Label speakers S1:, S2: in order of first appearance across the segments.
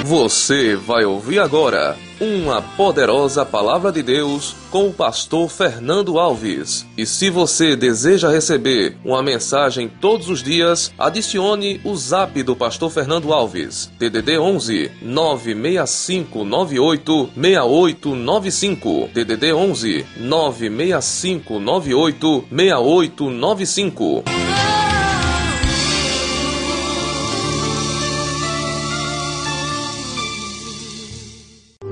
S1: Você vai ouvir agora uma poderosa palavra de Deus com o pastor Fernando Alves. E se você deseja receber uma mensagem todos os dias, adicione o zap do pastor Fernando Alves, DDD 11 96598 6895, DDD 11 96598 6895.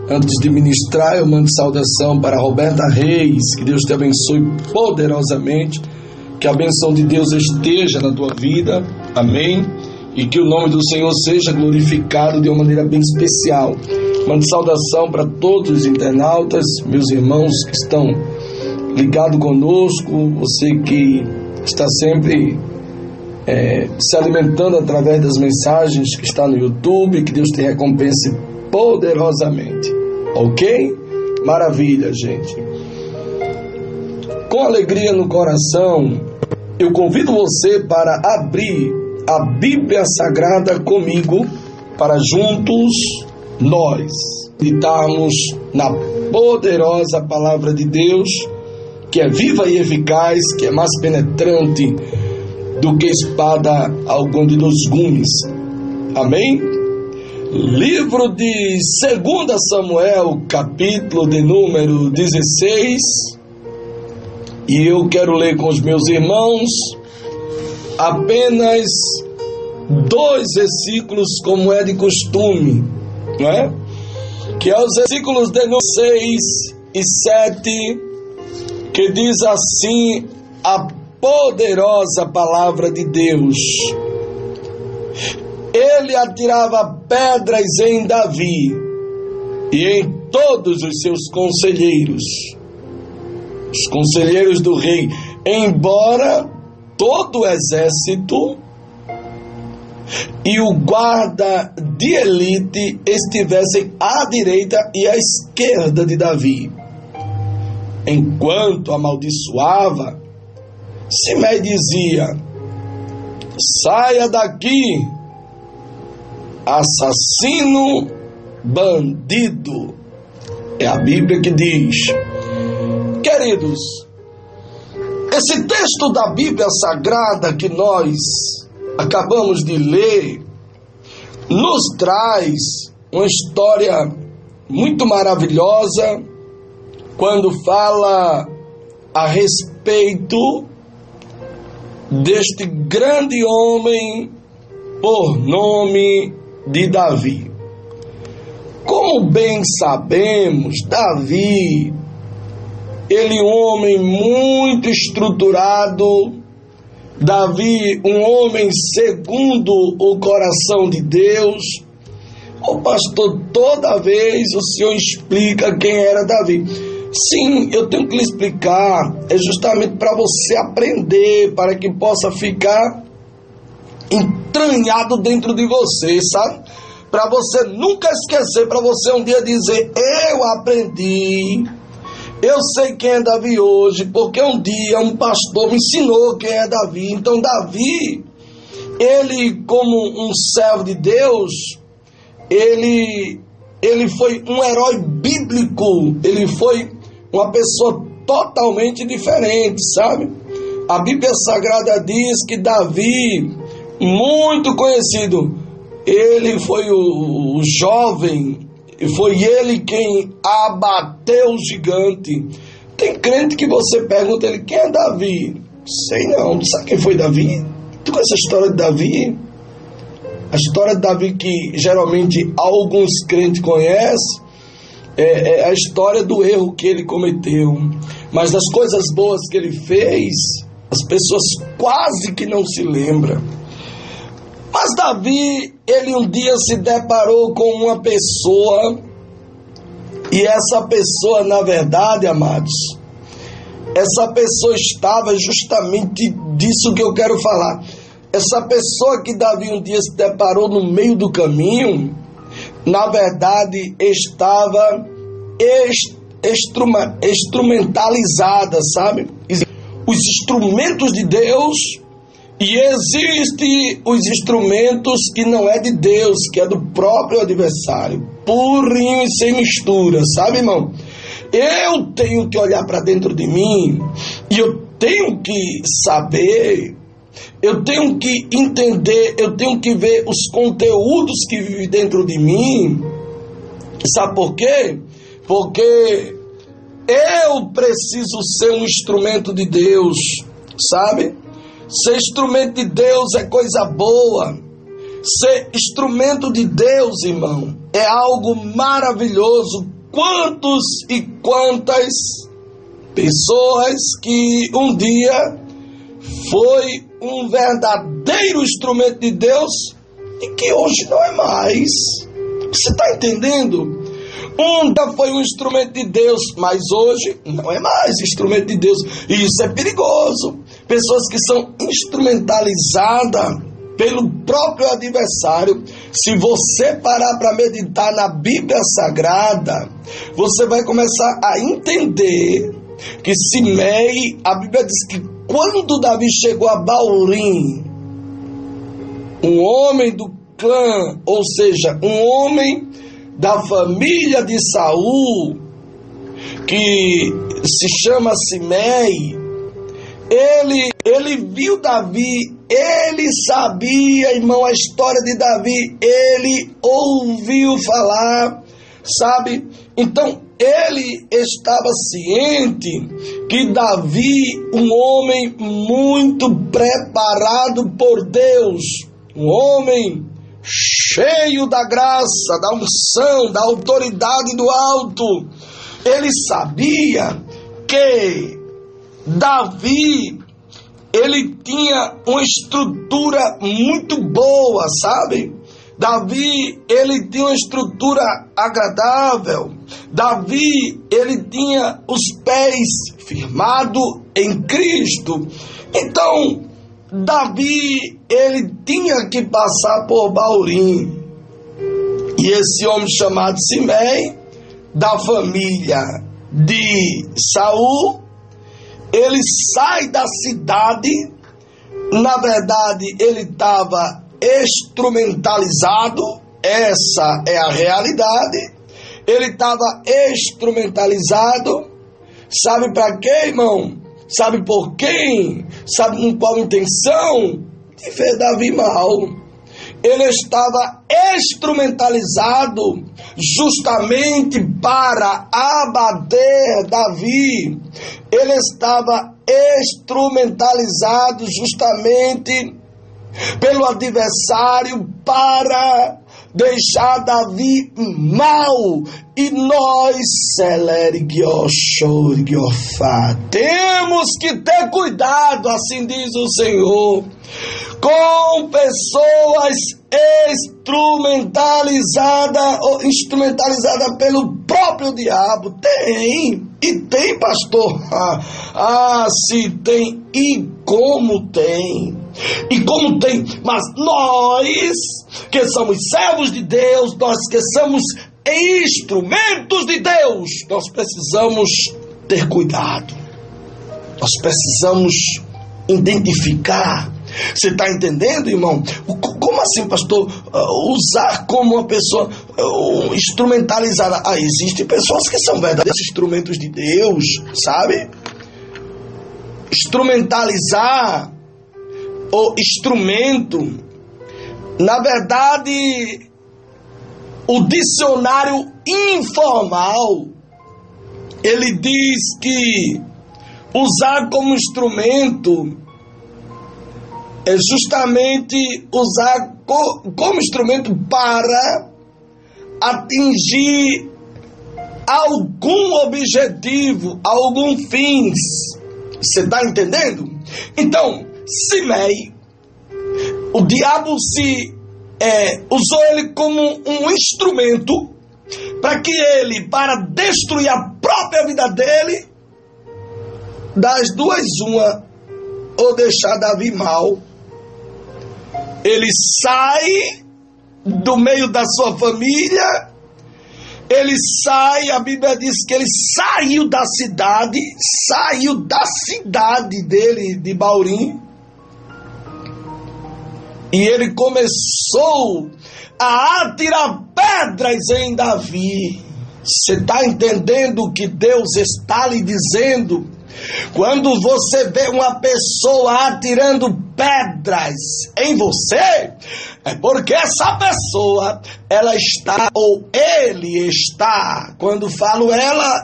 S2: Antes de ministrar, eu mando saudação para Roberta Reis. Que Deus te abençoe poderosamente. Que a benção de Deus esteja na tua vida. Amém. E que o nome do Senhor seja glorificado de uma maneira bem especial. Mando saudação para todos os internautas, meus irmãos que estão ligados conosco. Você que está sempre se alimentando através das mensagens que está no YouTube. Que Deus te recompense poderosamente. Ok? Maravilha, gente. Com alegria no coração, eu convido você para abrir a Bíblia Sagrada comigo, para juntos nós meditarmos na poderosa palavra de Deus, que é viva e eficaz, que é mais penetrante do que espada alguma de dois gumes. Amém? Livro de 2 Samuel, capítulo de número 16, e eu quero ler com os meus irmãos apenas 2 versículos, como é de costume, não é? Que é os versículos de 6 e 7, que diz assim a poderosa palavra de Deus: Ele atirava pedras em Davi e em todos os seus conselheiros, os conselheiros do rei, embora todo o exército e o guarda de elite estivessem à direita e à esquerda de Davi. Enquanto amaldiçoava, Simei dizia: saia daqui, assassino, bandido. É a Bíblia que diz. Queridos, esse texto da Bíblia Sagrada que nós acabamos de ler nos traz uma história muito maravilhosa quando fala a respeito deste grande homem por nome de Davi. Como bem sabemos, Davi, ele um homem muito estruturado, Davi um homem segundo o coração de Deus. O pastor, toda vez o senhor explica quem era Davi. Sim, eu tenho que lhe explicar, é justamente para você aprender, para que possa ficar entranhado dentro de você, sabe? Para você nunca esquecer, para você um dia dizer: eu aprendi, eu sei quem é Davi hoje, porque um dia um pastor me ensinou quem é Davi. Então Davi, ele como um servo de Deus, ele foi um herói bíblico, ele foi uma pessoa totalmente diferente, sabe? A Bíblia Sagrada diz que Davi, muito conhecido, ele foi o jovem, foi ele quem abateu o gigante. Tem crente que você pergunta ele: quem é Davi? Sei não, tu sabe quem foi Davi? Tu conhece a história de Davi? A história de Davi que geralmente alguns crentes conhecem é a história do erro que ele cometeu, mas das coisas boas que ele fez, as pessoas quase que não se lembram. Mas Davi, ele um dia se deparou com uma pessoa, e essa pessoa, na verdade, amados, essa pessoa estava justamente disso que eu quero falar. Essa pessoa que Davi um dia se deparou no meio do caminho, na verdade, estava instrumentalizada, sabe? Os instrumentos de Deus E existem os instrumentos que não é de Deus, que é do próprio adversário, purinho e sem mistura, sabe, irmão? Eu tenho que olhar para dentro de mim e eu tenho que saber, eu tenho que entender, eu tenho que ver os conteúdos que vivem dentro de mim. Sabe por quê? Porque eu preciso ser um instrumento de Deus, sabe? Ser instrumento de Deus é coisa boa. Ser instrumento de Deus, irmão, é algo maravilhoso. Quantos e quantas pessoas que um dia foi um verdadeiro instrumento de Deus e que hoje não é mais. Você está entendendo? Um dia foi um instrumento de Deus, mas hoje não é mais instrumento de Deus. E isso é perigoso. Pessoas que são instrumentalizadas pelo próprio adversário. Se você parar para meditar na Bíblia Sagrada, você vai começar a entender que Simei, a Bíblia diz que quando Davi chegou a Baurim, um homem do clã, ou seja, um homem da família de Saul, que se chama Simei, ele viu Davi, ele sabia, irmão, a história de Davi, ele ouviu falar, sabe? Então, ele estava ciente que Davi, um homem muito preparado por Deus, um homem cheio da graça, da unção, da autoridade do alto, ele sabia que Davi, ele tinha uma estrutura muito boa, sabe? Davi, ele tinha uma estrutura agradável. Davi, ele tinha os pés firmados em Cristo. Então, Davi, ele tinha que passar por Baurim. E esse homem chamado Simei, da família de Saul, ele sai da cidade. Na verdade, ele estava instrumentalizado, essa é a realidade. Ele estava instrumentalizado, sabe para quê, irmão? Sabe por quem? Sabe com qual intenção? De ver Davi mal. Ele estava instrumentalizado justamente para abater Davi. Ele estava instrumentalizado justamente pelo adversário para deixar Davi mal. E nós, temos que ter cuidado, assim diz o Senhor, com pessoas instrumentalizadas pelo próprio diabo. Tem, e tem, pastor. Se tem, e como tem. E como tem, mas nós que somos servos de Deus, nós que somos instrumentos de Deus, nós precisamos ter cuidado. Nós precisamos identificar. Você está entendendo, irmão? Como assim, pastor? Usar como uma pessoa instrumentalizada. Existem pessoas que são verdadeiros instrumentos de Deus, sabe? Instrumentalizar o instrumento, na verdade, o dicionário informal, ele diz que usar como instrumento é justamente usar como instrumento para atingir algum objetivo, algum fins. Você está entendendo? Então, Simei, o diabo usou ele como um instrumento para que ele, para destruir a própria vida dele, das duas uma, ou deixar Davi mal. Ele sai do meio da sua família, ele sai, a Bíblia diz que ele saiu da cidade dele, de Baurim, E ele começou a atirar pedras em Davi. Você está entendendo o que Deus está lhe dizendo? Quando você vê uma pessoa atirando pedras em você, é porque essa pessoa, ela está, ou ele está, quando falo ela,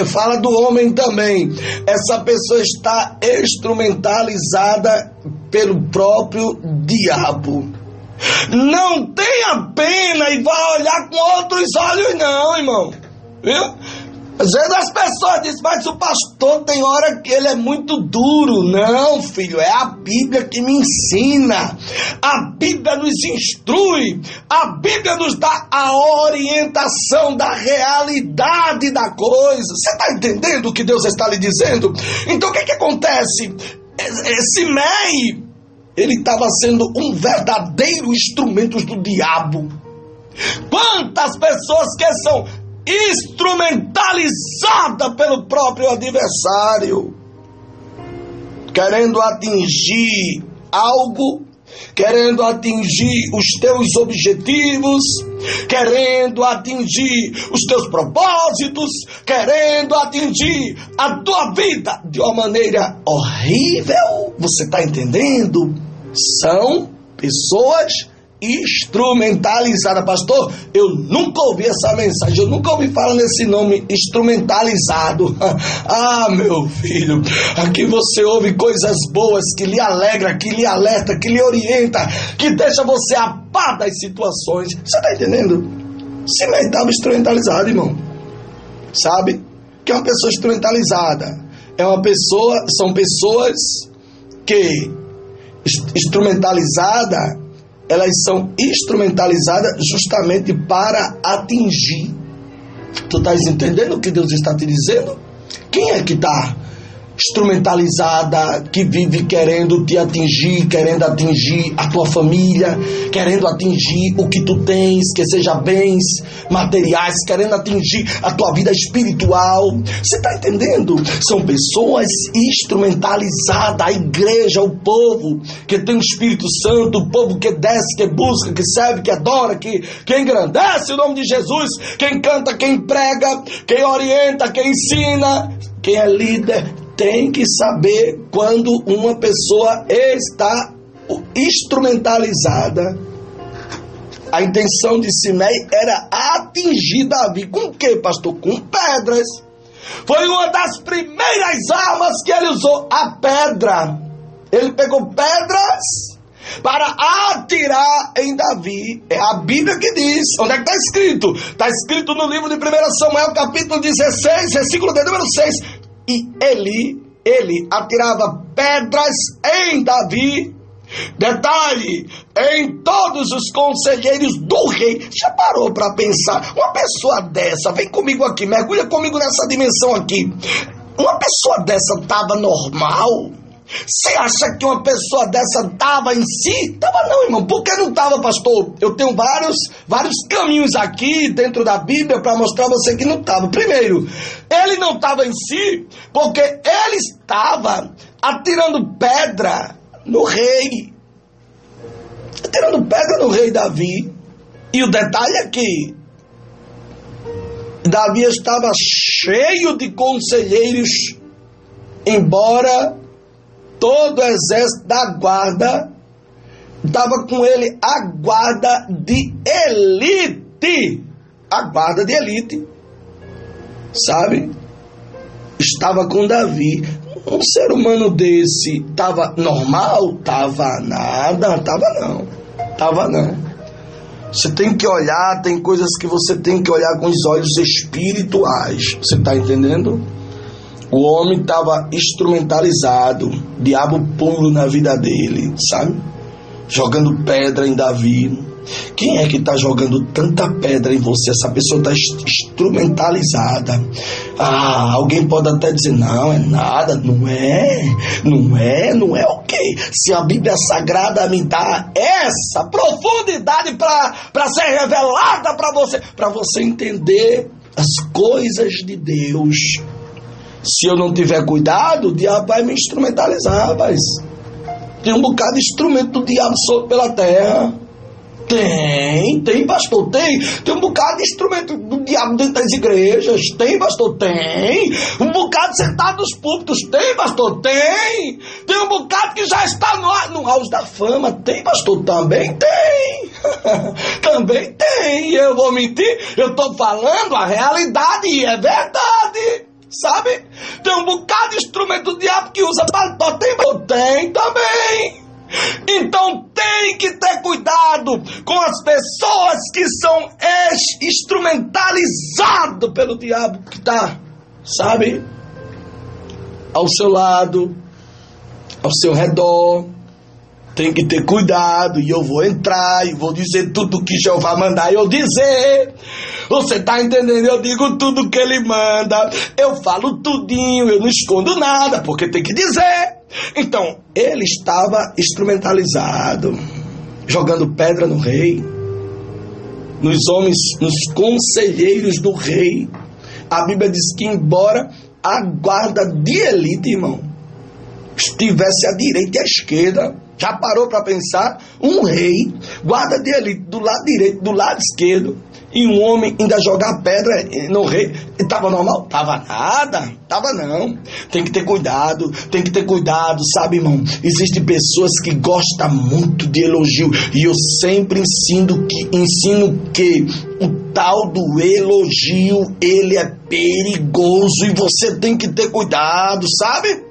S2: fala do homem também, essa pessoa está instrumentalizada pelo próprio diabo. Não tenha pena e vá olhar com outros olhos não, irmão, viu? Às vezes as pessoas dizem, mas o pastor tem hora que ele é muito duro. Não, filho, é a Bíblia que me ensina. A Bíblia nos instrui. A Bíblia nos dá a orientação da realidade da coisa. Você está entendendo o que Deus está lhe dizendo? Então o que acontece? Simei, ele estava sendo um verdadeiro instrumento do diabo. Quantas pessoas que são instrumentalizada pelo próprio adversário, querendo atingir algo, querendo atingir os teus objetivos, querendo atingir os teus propósitos, querendo atingir a tua vida de uma maneira horrível. Você está entendendo? São pessoas instrumentalizada. Pastor, eu nunca ouvi essa mensagem, eu nunca ouvi falar nesse nome, instrumentalizado. Ah, meu filho, aqui você ouve coisas boas que lhe alegra, que lhe alerta, que lhe orienta, que deixa você a par das situações. Você está entendendo? Simei estava instrumentalizado, irmão. Sabe? Que é uma pessoa instrumentalizada. São pessoas que elas são instrumentalizadas justamente para atingir. Tu estás entendendo o que Deus está te dizendo? Quem é que está instrumentalizada, que vive querendo te atingir, querendo atingir a tua família, querendo atingir o que tu tens, que seja bens materiais, querendo atingir a tua vida espiritual? Você está entendendo? São pessoas instrumentalizadas, a igreja, o povo que tem o Espírito Santo, o povo que desce, que busca, que serve, que adora, que engrandece o nome de Jesus, quem canta, quem prega, quem orienta, quem ensina, quem é líder. Tem que saber quando uma pessoa está instrumentalizada. A intenção de Simei era atingir Davi. Com o que, pastor? Com pedras. Foi uma das primeiras armas que ele usou, a pedra. Ele pegou pedras para atirar em Davi. É a Bíblia que diz. Onde é que está escrito? Está escrito no livro de 1 Samuel, capítulo 16, versículo de número 6. E ele atirava pedras em Davi. Detalhe, em todos os conselheiros do rei. Já parou para pensar? Uma pessoa dessa, vem comigo aqui, mergulha comigo nessa dimensão aqui. Uma pessoa dessa estava normal? Você acha que uma pessoa dessa estava em si? Estava não, irmão. Por que não estava, pastor? Eu tenho vários caminhos aqui dentro da Bíblia para mostrar a você que não estava. Primeiro, ele não estava em si porque ele estava atirando pedra no rei. Atirando pedra no rei Davi. E o detalhe é que Davi estava cheio de conselheiros, embora todo o exército da guarda estava com ele, a guarda de elite. A guarda de elite, sabe? Estava com Davi. Um ser humano desse estava normal? Estava nada, estava não. Você tem que olhar, tem coisas que você tem que olhar com os olhos espirituais. Você está entendendo? O homem estava instrumentalizado, diabo puro na vida dele, sabe? Jogando pedra em Davi. Quem é que está jogando tanta pedra em você? Essa pessoa está instrumentalizada. Ah, alguém pode até dizer, não, é nada, não é o quê? Se a Bíblia Sagrada me dá essa profundidade para ser revelada para você entender as coisas de Deus. Se eu não tiver cuidado, o diabo vai me instrumentalizar, rapaz. Tem um bocado de instrumento do diabo solto pela terra. Tem, pastor, tem um bocado de instrumento do diabo dentro das igrejas. Tem, pastor, tem. Um bocado sentado nos púlpitos. Tem, pastor, tem. Tem um bocado que já está no auge da fama. Tem, pastor, também tem. Também tem. Eu vou mentir? Eu estou falando a realidade e é verdade. Sabe? Tem um bocado de instrumento do diabo que usa paletó. Tem, pastor, tem também. Então tem que ter cuidado com as pessoas que são instrumentalizadas pelo diabo que está, sabe, ao seu lado, ao seu redor. Tem que ter cuidado, e eu vou entrar e vou dizer tudo que Jeová mandar eu dizer. Você tá entendendo? Eu digo tudo que ele manda, eu falo tudinho, eu não escondo nada, porque tem que dizer. Então, ele estava instrumentalizado, jogando pedra no rei, nos homens, nos conselheiros do rei. A Bíblia diz que embora a guarda de elite, irmão, estivesse à direita e à esquerda, já parou para pensar? Um rei, guarda de elite do lado direito, do lado esquerdo, e um homem ainda jogar pedra no rei, estava normal? Tava nada, tava não. Tem que ter cuidado, sabe, irmão? Existem pessoas que gostam muito de elogio, e eu sempre ensino que o tal do elogio, ele é perigoso, e você tem que ter cuidado, sabe?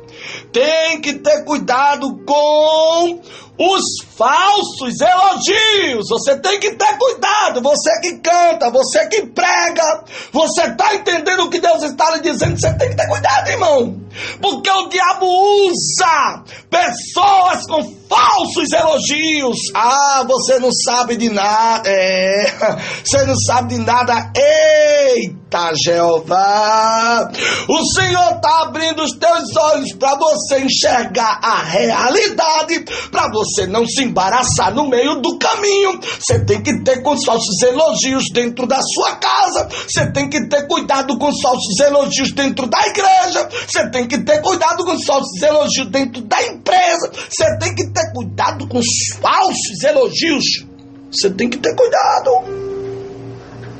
S2: Tem que ter cuidado com os falsos elogios. Você tem que ter cuidado. Você que canta, você que prega, você está entendendo o que Deus está lhe dizendo? Você tem que ter cuidado, irmão. Porque o diabo usa pessoas com falsos elogios. Ah, você não sabe de nada. Você não sabe de nada. Eita, Jeová. O Senhor está abrindo os teus olhos para você enxergar a realidade, para você não se embaraçar no meio do caminho. Você tem que ter com os falsos elogios dentro da sua casa. Você tem que ter cuidado com os falsos elogios dentro da igreja. Você tem que ter cuidado com os falsos elogios dentro da empresa. Você tem que ter cuidado com os falsos elogios. Você tem que ter cuidado.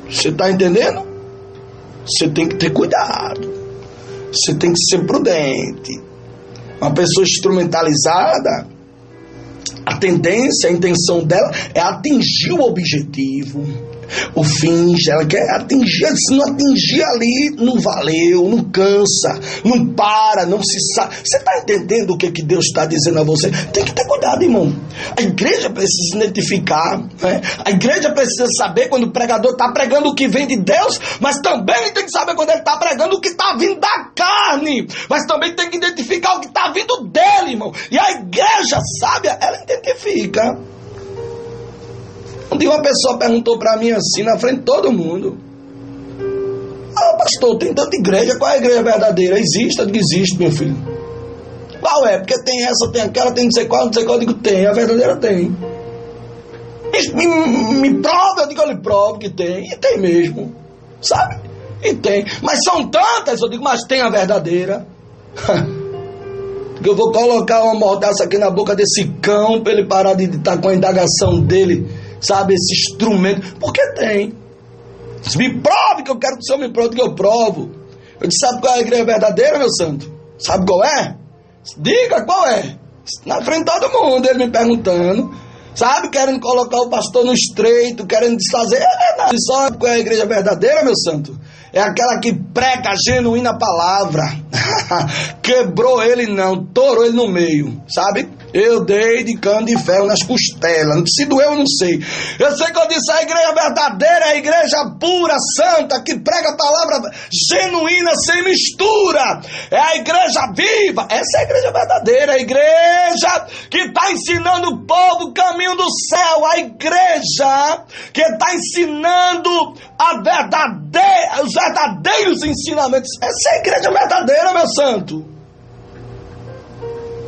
S2: Você está entendendo? Você tem que ter cuidado. Você tem que ser prudente. Uma pessoa instrumentalizada, a tendência, a intenção dela é atingir o objetivo, o fim. Ela quer atingir. Se não atingir ali, não valeu, não cansa, não para, não se sabe. Você está entendendo o que Deus está dizendo a você? Tem que ter cuidado, irmão. A igreja precisa se identificar, né? A igreja precisa saber quando o pregador está pregando o que vem de Deus, mas também tem que saber quando ele está pregando o que está vindo da carne, mas também tem que identificar o que está vindo dele, irmão. E a igreja sábia, ela identifica. Um dia uma pessoa perguntou para mim assim, na frente de todo mundo: ah, pastor, tem tanta igreja, qual é a igreja verdadeira? Existe? Eu digo: existe, meu filho. Qual é? Porque tem essa, tem aquela, tem não sei qual. Eu digo: tem, a verdadeira tem. Me prova, eu digo: eu lhe provo que tem, e tem mesmo, sabe? E tem, mas são tantas, eu digo: mas tem a verdadeira. Eu vou colocar uma mordaça aqui na boca desse cão para ele parar de estar com a indagação dele, sabe, esse instrumento, porque tem. Me prove, que eu quero que o Senhor me prove, que eu provo. Eu disse: sabe qual é a igreja verdadeira, meu santo? Sabe qual é? Diga qual é. Na frente de todo mundo, ele me perguntando, sabe, querendo colocar o pastor no estreito, querendo desfazer. Não. Sabe qual é a igreja verdadeira, meu santo? É aquela que prega a genuína palavra. Quebrou ele não, torou ele no meio, sabe? Eu dei de cano de ferro nas costelas. Se doeu, eu não sei. Eu sei que eu disse: a igreja verdadeira é a igreja pura, santa, que prega a palavra genuína, sem mistura. É a igreja viva. Essa é a igreja verdadeira, a igreja que está ensinando o povo o caminho do céu. A igreja que está ensinando os verdadeiros ensinamentos. Essa é a igreja verdadeira, meu santo.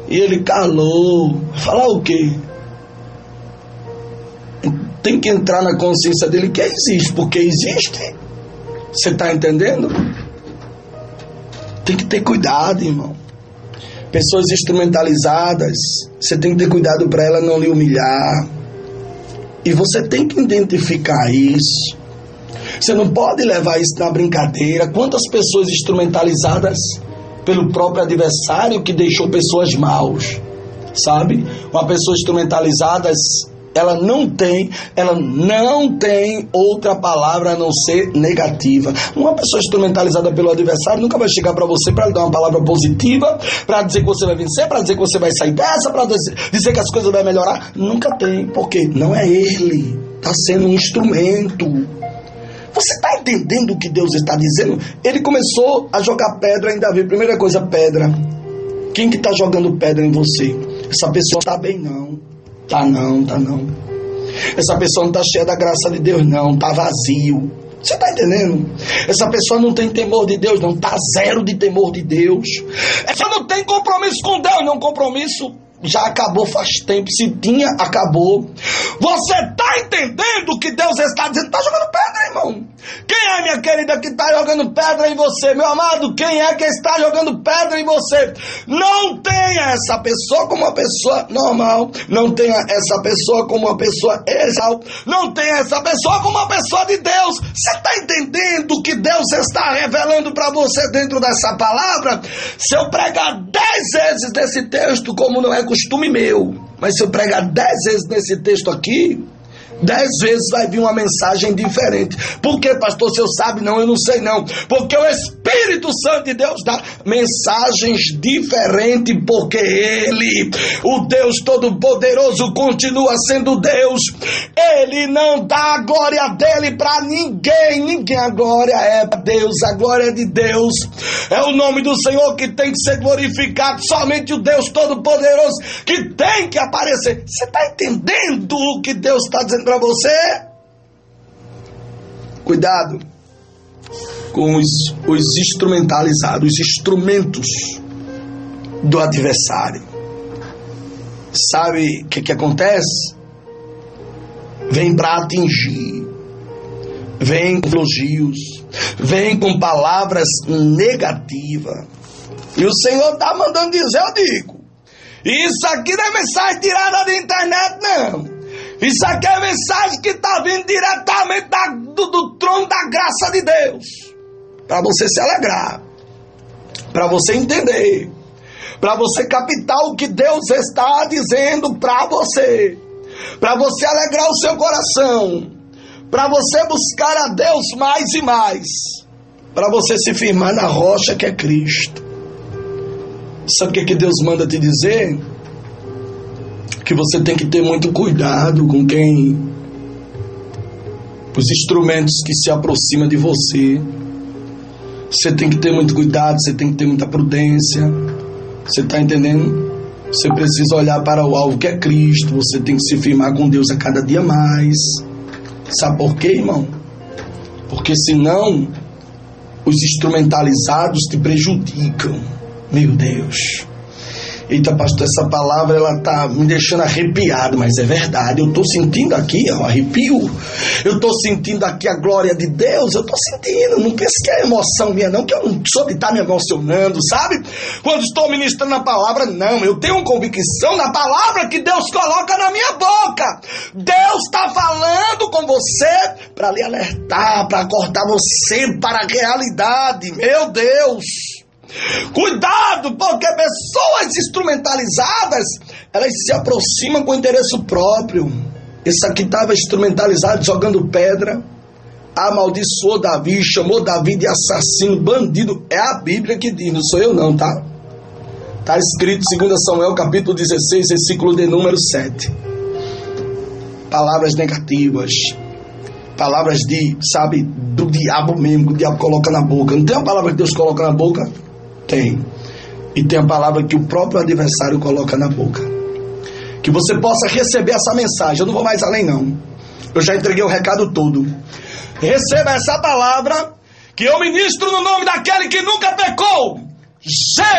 S2: E ele calou. Falar o quê? Tem que entrar na consciência dele que existe, porque existe. Você está entendendo? Tem que ter cuidado, irmão. Pessoas instrumentalizadas, você tem que ter cuidado para ela não lhe humilhar. E você tem que identificar isso. Você não pode levar isso na brincadeira. Quantas pessoas instrumentalizadas pelo próprio adversário que deixou pessoas maus, sabe? Uma pessoa instrumentalizada, ela não tem outra palavra a não ser negativa. Uma pessoa instrumentalizada pelo adversário nunca vai chegar para você para lhe dar uma palavra positiva, para dizer que você vai vencer, para dizer que você vai sair dessa, para dizer que as coisas vão melhorar. Nunca tem, porque não é ele, está sendo um instrumento. Você está entendendo o que Deus está dizendo? Ele começou a jogar pedra em Davi. Primeira coisa, pedra. Quem que está jogando pedra em você? Essa pessoa está bem, não. Tá não. Essa pessoa não está cheia da graça de Deus, não. Está vazio. Você está entendendo? Essa pessoa não tem temor de Deus, não. Está zero de temor de Deus. Essa não tem compromisso com Deus, não. Compromisso já acabou faz tempo. Se tinha, acabou. Você está entendendo o que Deus está dizendo? Está jogando pedra, irmão. Quem é, minha querida, que está jogando pedra em você? Meu amado, quem é que está jogando pedra em você? Não tenha essa pessoa como uma pessoa normal. Não tenha essa pessoa como uma pessoa exal. Não tenha essa pessoa como uma pessoa de Deus. Você está entendendo o que Deus está revelando para você dentro dessa palavra? Se eu pregar 10 vezes nesse texto, como não é costume meu, mas se eu pregar 10 vezes nesse texto aqui, 10 vezes vai vir uma mensagem diferente. Por que, pastor? Se eu sabe? Não, eu não sei não. Porque o Espírito Santo de Deus dá mensagens diferentes, porque Ele, o Deus Todo-Poderoso, continua sendo Deus. Ele não dá a glória dele para ninguém. A glória é para Deus, a glória é de Deus. É o nome do Senhor que tem que ser glorificado. Somente o Deus Todo-Poderoso que tem que aparecer. Você está entendendo o que Deus está dizendo para você? Cuidado com os instrumentalizados, os instrumentos do adversário. Sabe o que acontece? Vem para atingir, vem com elogios, vem com palavras negativas. E o Senhor está mandando dizer, eu digo, isso aqui não é mensagem tirada da internet, não. Isso aqui é mensagem que está vindo diretamente do trono da graça de Deus. Para você se alegrar. Para você entender. Para você captar o que Deus está dizendo para você. Para você alegrar o seu coração. Para você buscar a Deus mais e mais. Para você se firmar na rocha que é Cristo. Sabe o que Deus manda te dizer? Que você tem que ter muito cuidado com os instrumentos que se aproximam de você. Você tem que ter muito cuidado, você tem que ter muita prudência. Você está entendendo? Você precisa olhar para o alvo que é Cristo. Você tem que se firmar com Deus a cada dia mais. Sabe por quê, irmão? Porque senão os instrumentalizados te prejudicam. Meu Deus. Eita, pastor, essa palavra ela tá me deixando arrepiado, mas é verdade. Eu tô sentindo aqui, ó, arrepio. Eu tô sentindo aqui a glória de Deus. Eu tô sentindo. Não pense que é emoção minha, não, que eu não sou de estar me emocionando, sabe? Quando estou ministrando a palavra, não. Eu tenho convicção na palavra que Deus coloca na minha boca. Deus está falando com você para lhe alertar, para acordar você para a realidade. Meu Deus! Cuidado, porque pessoas instrumentalizadas, elas se aproximam com interesse próprio. Esse aqui estava instrumentalizado, jogando pedra, amaldiçoou Davi, chamou Davi de assassino, bandido. É a Bíblia que diz, não sou eu não, tá? Está escrito em 2 Samuel capítulo 16, versículo de número 7. Palavras negativas, palavras de, do diabo mesmo, que o diabo coloca na boca. Não tem a palavra que Deus coloca na boca? Tem. E tem a palavra que o próprio adversário coloca na boca. Que você possa receber essa mensagem. Eu não vou mais além não. Eu já entreguei o recado todo. Receba essa palavra que eu ministro no nome daquele que nunca pecou. Jesus!